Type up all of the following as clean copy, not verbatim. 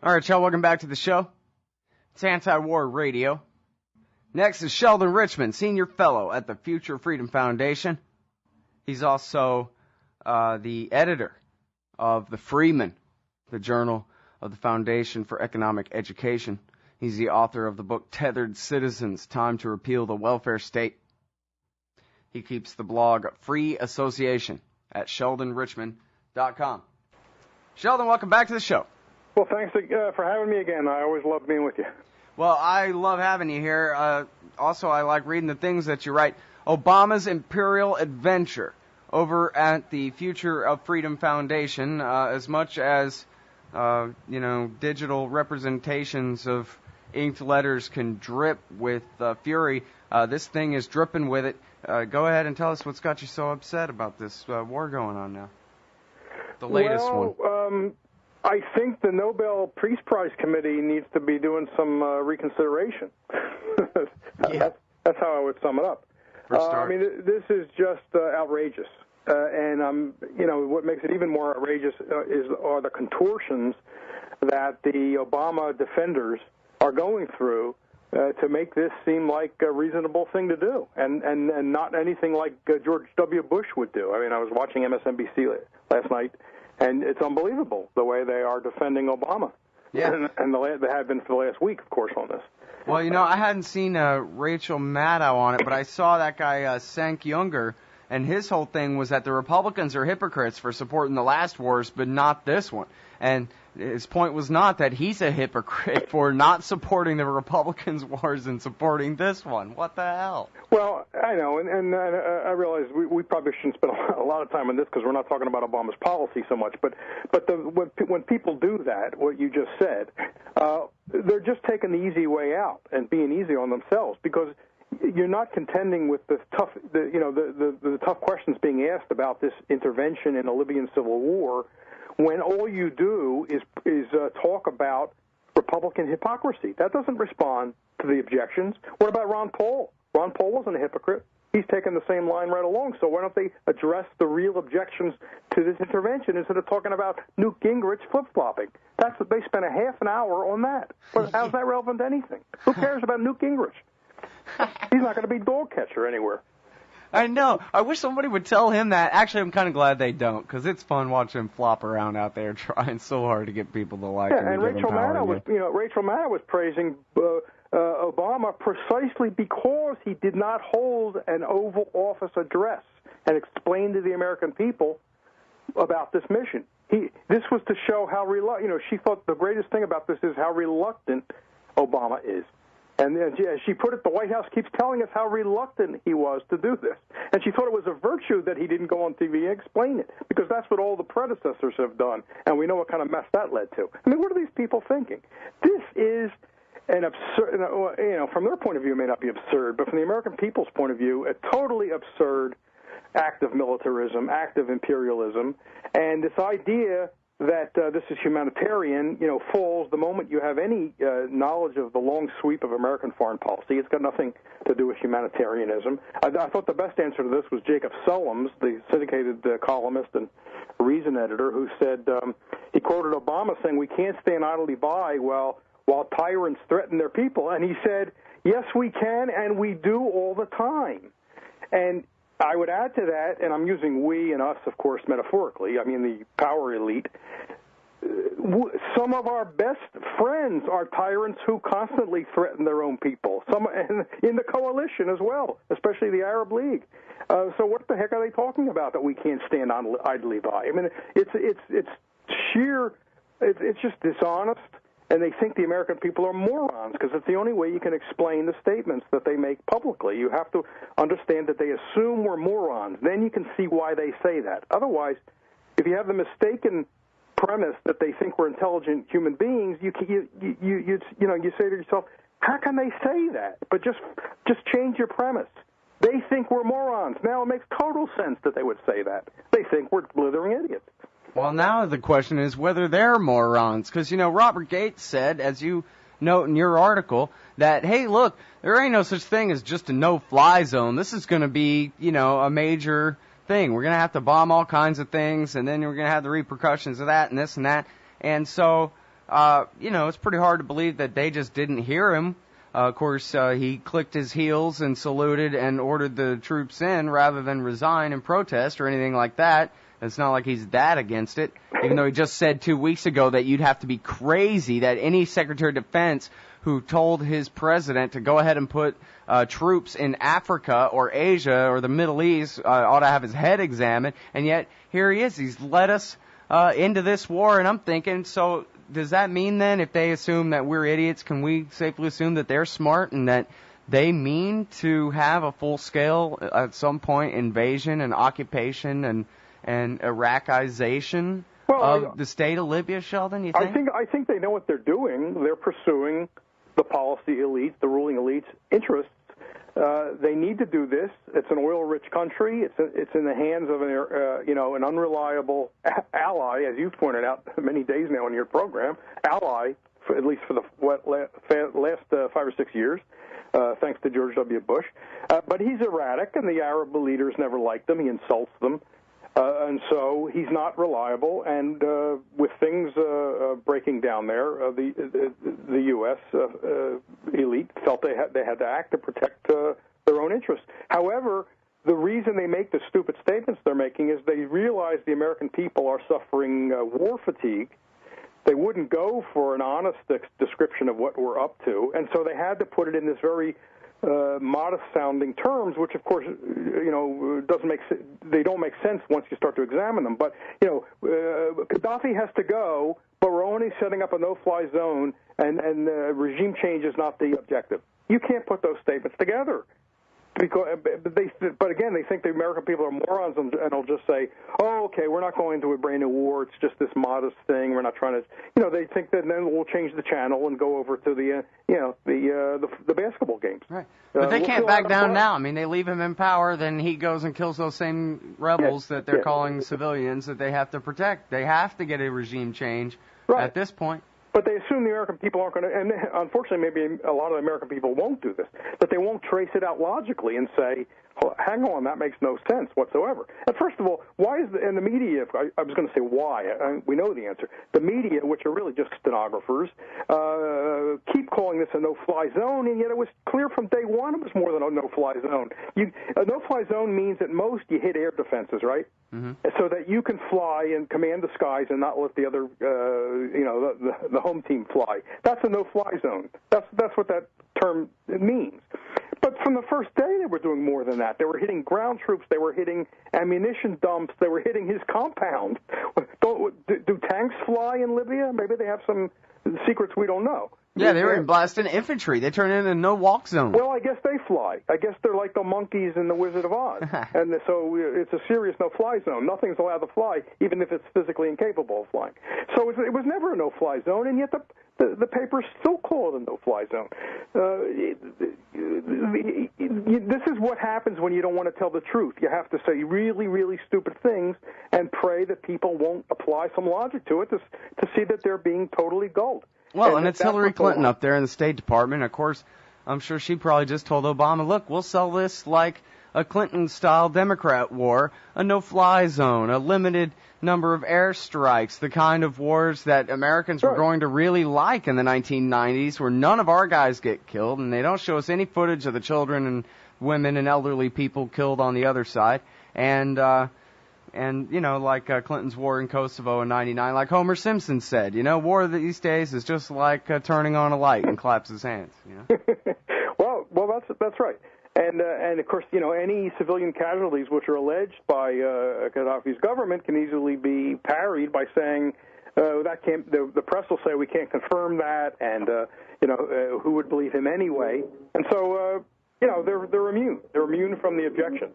All right, y'all, welcome back to the show. It's Anti-War Radio. Next is Sheldon Richman, Senior Fellow at the Future Freedom Foundation. He's also the editor of The Freeman, the journal of the Foundation for Economic Education. He's the author of the book Tethered Citizens, Time to Repeal the Welfare State. He keeps the blog Free Association at sheldonrichman.com. Sheldon, welcome back to the show. Well, thanks for having me again. I always love being with you. Well, I love having you here. Also, I like reading the things that you write. Obama's Imperial Adventure over at the Future of Freedom Foundation, as much as, digital representations of inked letters can drip with fury. This thing is dripping with it. Go ahead and tell us what's got you so upset about this war going on now. The latest one. I think the Nobel Peace Prize Committee needs to be doing some reconsideration. Yeah. That's how I would sum it up. This is just outrageous. And what makes it even more outrageous are the contortions that the Obama defenders are going through to make this seem like a reasonable thing to do, and not anything like George W. Bush would do. I mean, I was watching MSNBC last night, and it's unbelievable the way they are defending Obama. Yeah. And they have been for the last week, of course, on this. Well, I hadn't seen Rachel Maddow on it, but I saw that guy, Cenk Younger, and his whole thing was that the Republicans are hypocrites for supporting the last wars, but not this one. And his point was not that he's a hypocrite for not supporting the Republicans' wars and supporting this one. What the hell? Well, I know, and I realize we probably shouldn't spend a lot of time on this because we're not talking about Obama's policy so much. But when people do that, what you just said, they're just taking the easy way out and being easy on themselves, because you're not contending with the tough questions being asked about this intervention in a Libyan civil war, when all you do is talk about Republican hypocrisy. That doesn't respond to the objections. What about Ron Paul? Ron Paul wasn't a hypocrite. He's taken the same line right along. So why don't they address the real objections to this intervention instead of talking about Newt Gingrich flip-flopping? That's what they spent a half an hour on that. But how's that relevant to anything? Who cares about Newt Gingrich? He's not going to be dog catcher anywhere. I know. I wish somebody would tell him that. Actually, I'm kind of glad they don't, because it's fun watching him flop around out there trying so hard to get people to like him. And Rachel Maddow was praising Obama precisely because he did not hold an Oval Office address and explain to the American people about this mission. This was to show how reluctant. She thought the greatest thing about this is how reluctant Obama is. And as she put it, the White House keeps telling us how reluctant he was to do this. And she thought it was a virtue that he didn't go on TV and explain it, because that's what all the predecessors have done, and we know what kind of mess that led to. I mean, what are these people thinking? This is an absurd, from their point of view, it may not be absurd, but from the American people's point of view, a totally absurd act of militarism, act of imperialism, and this idea that this is humanitarian, falls the moment you have any knowledge of the long sweep of American foreign policy. It's got nothing to do with humanitarianism. I thought the best answer to this was Jacob Sullums, the syndicated columnist and Reason editor, who said, he quoted Obama saying, "We can't stand idly by while tyrants threaten their people." And he said, "Yes, we can, and we do all the time." And I would add to that, and I'm using we and us, of course, metaphorically, I mean the power elite, some of our best friends are tyrants who constantly threaten their own people, some in the coalition as well, especially the Arab League. So what the heck are they talking about that we can't stand idly by? I mean, it's just dishonest. And they think the American people are morons, because it's the only way you can explain the statements that they make publicly. You have to understand that they assume we're morons. Then you can see why they say that. Otherwise, if you have the mistaken premise that they think we're intelligent human beings, you say to yourself, how can they say that? But just change your premise. They think we're morons. Now it makes total sense that they would say that. They think we're blithering idiots. Well, now the question is whether they're morons, because, Robert Gates said, as you note in your article, that, hey, look, there ain't no such thing as just a no-fly zone. This is going to be, a major thing. We're going to have to bomb all kinds of things, and then we're going to have the repercussions of that and this and that. And so it's pretty hard to believe that they just didn't hear him. Of course, he clicked his heels and saluted and ordered the troops in rather than resign and protest or anything like that. It's not like he's that against it, even though he just said 2 weeks ago that you'd have to be crazy that any Secretary of Defense who told his president to go ahead and put troops in Africa or Asia or the Middle East ought to have his head examined. And yet, here he is. He's led us into this war, and I'm thinking, so does that mean then if they assume that we're idiots, can we safely assume that they're smart and that they mean to have a full-scale, at some point, invasion and occupation and Iraqization of the state of Libya, Sheldon, you think? I think they know what they're doing. They're pursuing the policy elite, the ruling elite's interests. They need to do this. It's an oil-rich country. It's in the hands of an unreliable ally, as you've pointed out many days now in your program, ally, at least for the last 5 or 6 years, thanks to George W. Bush. But he's erratic, and the Arab leaders never liked him. He insults them. And so he's not reliable, and with things breaking down there, the U.S. Elite felt they had to act to protect their own interests. However, the reason they make the stupid statements they're making is they realize the American people are suffering war fatigue. They wouldn't go for an honest description of what we're up to, and so they had to put it in this very modest-sounding terms, which, of course, they don't make sense once you start to examine them. But, Gaddafi has to go, but we're only setting up a no-fly zone, and regime change is not the objective. You can't put those statements together. But again, they think the American people are morons, and they'll just say, "Oh, okay, we're not going to a brand new war. It's just this modest thing. We're not trying to." They think that then we'll change the channel and go over to the basketball games. Right, but they can't back down now. I mean, they leave him in power, then he goes and kills those same rebels that they're calling civilians that they have to protect. They have to get a regime change at this point. But they assume the American people aren't going to, and unfortunately maybe a lot of the American people won't do this, but they won't trace it out logically and say, oh, hang on, that makes no sense whatsoever. And first of all, why is the media, I was going to say why, we know the answer, the media, which are really just stenographers, keep calling this a no-fly zone, and yet it was clear from day one it was more than a no-fly zone. A no-fly zone means at most you hit air defenses, right? Mm-hmm. So that you can fly and command the skies and not let the other, the home team fly. That's a no-fly zone. That's what that term means. But from the first day, they were doing more than that. They were hitting ground troops. They were hitting ammunition dumps. They were hitting his compound. Do tanks fly in Libya? Maybe they have some secrets we don't know. Yeah, they were blasting infantry. They turn into no-walk zone. Well, I guess they fly. I guess they're like the monkeys in The Wizard of Oz. And so it's a serious no-fly zone. Nothing's allowed to fly, even if it's physically incapable of flying. So it was never a no-fly zone, and yet the papers still call it a no-fly zone. This is what happens when you don't want to tell the truth. You have to say really, really stupid things and pray that people won't apply some logic to it to see that they're being totally gulled. Well, and it's Hillary Clinton up there in the State Department. Of course, I'm sure she probably just told Obama, look, we'll sell this like a Clinton-style Democrat war, a no-fly zone, a limited number of airstrikes, the kind of wars that Americans were going to really like in the 1990s, where none of our guys get killed, and they don't show us any footage of the children and women and elderly people killed on the other side. And like Clinton's war in Kosovo in '99, like Homer Simpson said, war these days is just like turning on a light and claps his hands. Well, that's right. And of course, any civilian casualties which are alleged by Gaddafi's government can easily be parried by saying that can't. The press will say we can't confirm that, and who would believe him anyway? And so they're immune. They're immune from the objections.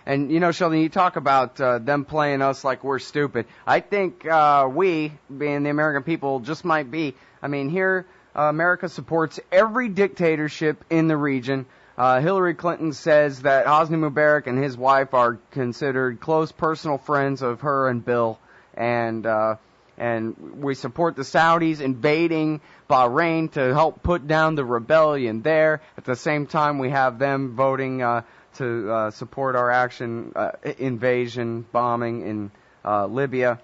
And, Sheldon, you talk about them playing us like we're stupid. I think we, being the American people, just might be. I mean, here America supports every dictatorship in the region. Hillary Clinton says that Hosni Mubarak and his wife are considered close personal friends of her and Bill. And we support the Saudis invading Bahrain to help put down the rebellion there. At the same time, we have them voting to support our invasion bombing in Libya.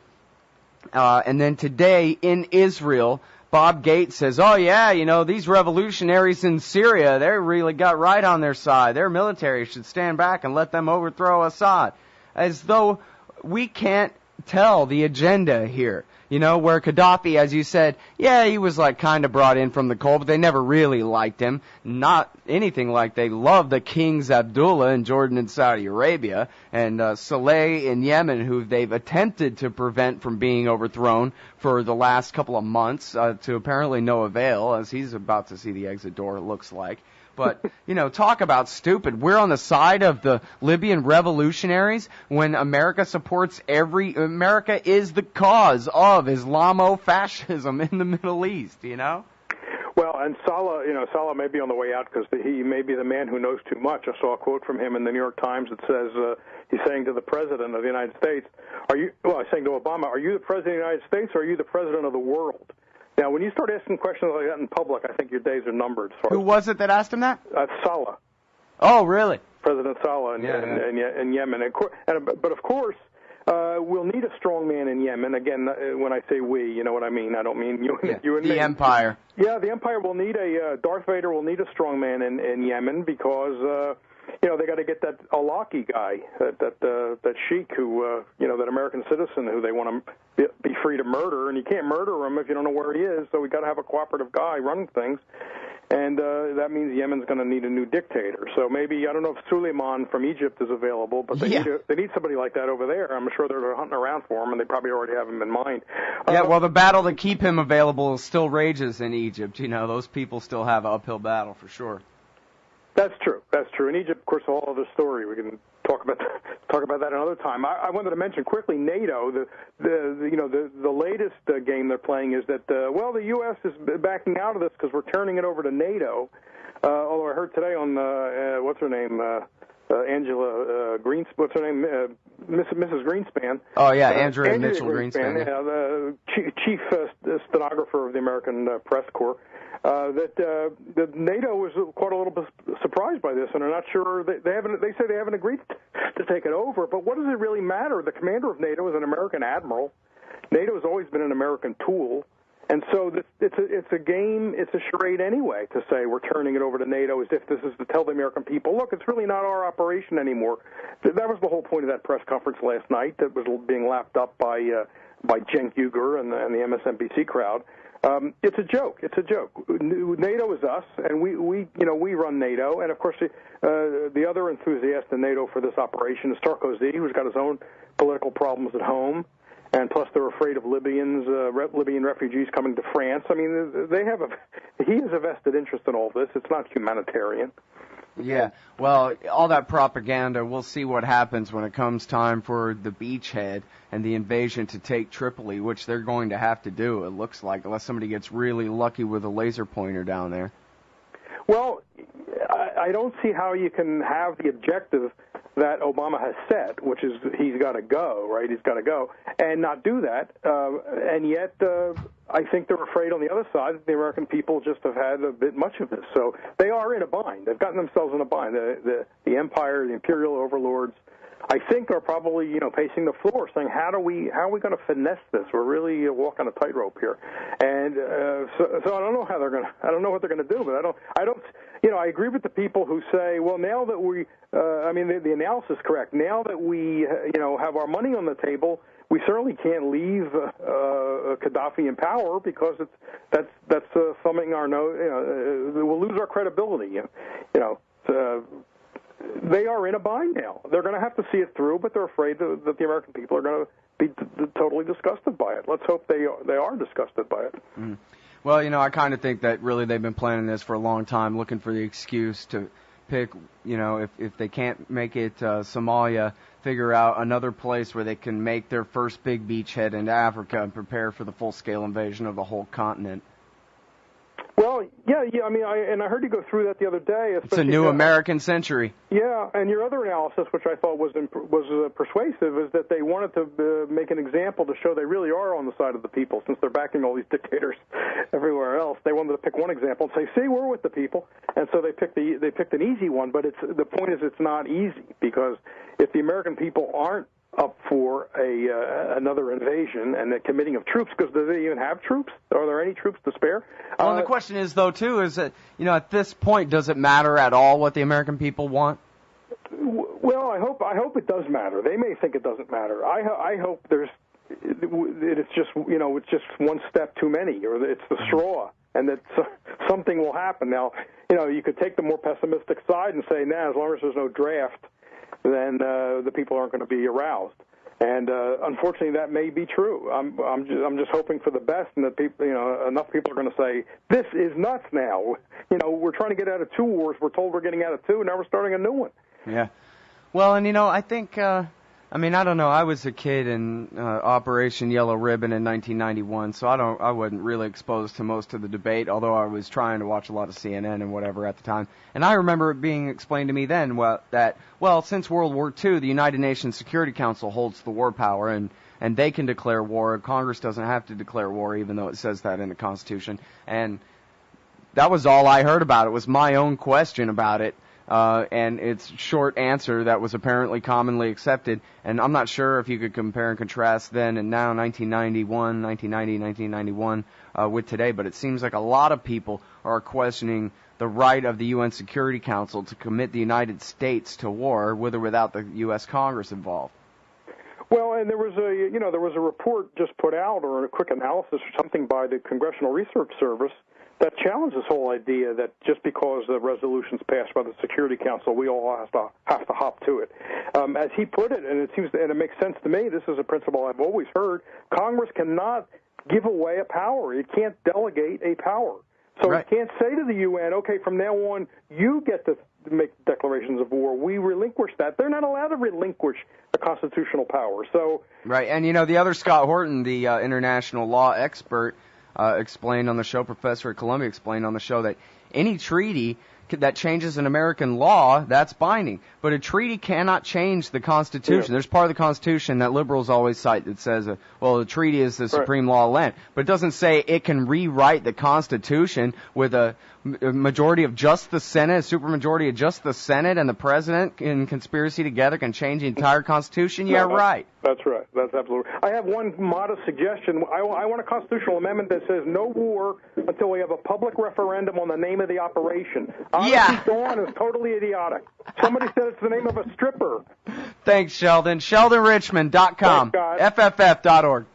And then today in Israel, Bob Gates says, oh, yeah, you know, these revolutionaries in Syria, they really got right on their side. Their military should stand back and let them overthrow Assad. As though we can't tell the agenda here. You know, where Gaddafi, as you said, yeah, he was like kind of brought in from the cold, but they never really liked him. Not anything like they loved the kings Abdullah in Jordan and Saudi Arabia, and Saleh in Yemen, who they've attempted to prevent from being overthrown for the last couple of months, to apparently no avail, as he's about to see the exit door, it looks like. But, you know, talk about stupid. We're on the side of the Libyan revolutionaries when America supports America is the cause of Islamo-fascism in the Middle East, you know? Well, and Saleh may be on the way out because he may be the man who knows too much. I saw a quote from him in the New York Times that says, he's saying to the President of the United States, he's saying to Obama, are you the President of the United States or are you the President of the world? Now, when you start asking questions like that in public, I think your days are numbered. Who was it that asked him that? Saleh. Oh, really? President Saleh in Yemen. But, of course, we'll need a strong man in Yemen. Again, when I say we, you know what I mean. I don't mean you and me. The Empire. Yeah, the Empire will need Darth Vader will need a strong man in Yemen because, they got to get that Alaki guy, that sheik who, that American citizen who they want to be free to murder, and you can't murder him if you don't know where he is. So we got to have a cooperative guy running things, and that means Yemen's going to need a new dictator. So maybe I don't know if Suleiman from Egypt is available, but they need somebody like that over there. I'm sure they're hunting around for him, and they probably already have him in mind. Well, the battle to keep him available still rages in Egypt. You know, those people still have an uphill battle for sure. That's true. In Egypt, of course, a whole other story. We can talk about that another time. I wanted to mention quickly NATO. The latest game they're playing is that the U.S. is backing out of this because we're turning it over to NATO. Although I heard today on what's her name, Angela Greenspan. What's her name, Mrs. Greenspan? Oh yeah, Andrea Mitchell Greenspan. Yeah, the chief stenographer of the American Press Corps. That NATO was quite a little bit surprised by this, and are not sure. They say they haven't agreed to take it over. But what does it really matter? The commander of NATO is an American admiral. NATO has always been an American tool, and so it's a game. It's a charade anyway to say we're turning it over to NATO as if this is to tell the American people, look, it's really not our operation anymore. That was the whole point of that press conference last night. That was being lapped up by Cenk Uygur and the MSNBC crowd. It's a joke. NATO is us, and we run NATO. And of course, the other enthusiast in NATO for this operation is Sarkozy, who's got his own political problems at home, and plus they're afraid of Libyan refugees coming to France. I mean, he has a vested interest in all this. It's not humanitarian. Yeah, well, all that propaganda, we'll see what happens when it comes time for the beachhead and the invasion to take Tripoli, which they're going to have to do, it looks like, unless somebody gets really lucky with a laser pointer down there. Well, I don't see how you can have the objective that Obama has set, which is he's got to go, right? He's got to go, and not do that. And yet, I think they're afraid on the other side that the American people just have had a bit much of this. So they are in a bind. They've gotten themselves in a bind. The empire, the imperial overlords, I think, are probably pacing the floor, saying, how are we going to finesse this? We're really walking a tightrope here. And so I don't know how I don't know what they're going to do. But I don't. I agree with the people who say, well, now that we, the analysis is correct. Now that we, have our money on the table, we certainly can't leave Gaddafi in power because that's thumbing our nose. We'll lose our credibility. They are in a bind now. They're going to have to see it through, but they're afraid that the American people are going to be totally disgusted by it. Let's hope they are disgusted by it. Mm. Well, I kind of think that really they've been planning this for a long time, looking for the excuse to pick, if they can't make it Somalia, figure out another place where they can make their first big beachhead into Africa and prepare for the full-scale invasion of the whole continent. Well, yeah. I heard you go through that the other day. It's a new American century. Yeah, and your other analysis, which I thought was persuasive, is that they wanted to make an example to show they really are on the side of the people, since they're backing all these dictators everywhere else. They wanted to pick one example and say, "See, we're with the people," and so they picked an easy one. But the point is, it's not easy, because if the American people aren't up for another invasion and the committing of troops, because do they even have troops? Are there any troops to spare? Well, and the question is, though, too, is that, at this point, does it matter at all what the American people want? Well, I hope it does matter. They may think it doesn't matter. I hope it's just one step too many, or it's the straw, and that something will happen. Now, you could take the more pessimistic side and say, as long as there's no draft, then the people aren't going to be aroused. And unfortunately, that may be true. I'm just hoping for the best, and that people, enough people are going to say, this is nuts now. We're trying to get out of 2 wars. We're told we're getting out of 2, and now we're starting a new one. Yeah. Well, and I think, I don't know. I was a kid in Operation Yellow Ribbon in 1991, so I wasn't really exposed to most of the debate, although I was trying to watch a lot of CNN and whatever at the time. And I remember it being explained to me then that since World War II, the United Nations Security Council holds the war power, and they can declare war. Congress doesn't have to declare war, even though it says that in the Constitution. And that was all I heard about it, was my own question about it. And its short answer that was apparently commonly accepted. And I'm not sure if you could compare and contrast then and now, 1991, with today, but it seems like a lot of people are questioning the right of the UN Security Council to commit the United States to war, with or without the U.S. Congress involved. Well, and there was a report just put out, or a quick analysis or something, by the Congressional Research Service that challenged this whole idea that just because the resolution's passed by the Security Council, we all have to hop to it. As he put it, and it makes sense to me, this is a principle I've always heard, Congress cannot give away a power. It can't delegate a power. So It can't say to the UN, okay, from now on, you get to make declarations of war. We relinquish that. They're not allowed to relinquish the constitutional power. So Right, and the other Scott Horton, the international law expert, explained on the show, professor at Columbia explained on the show, that any treaty that changes an American law, that's binding. But a treaty cannot change the Constitution. Yeah. There's part of the Constitution that liberals always cite that says, the treaty is the supreme law of land. But it doesn't say it can rewrite the Constitution with a majority of just the Senate, a supermajority of just the Senate and the President in conspiracy together can change the entire Constitution. Yeah, right. That's right. That's absolutely. I have one modest suggestion. I want a constitutional amendment that says no war until we have a public referendum on the name of the operation. Operation Dawn is totally idiotic. Somebody said it's the name of a stripper. Thanks, Sheldon. SheldonRichman.com. FFF.org.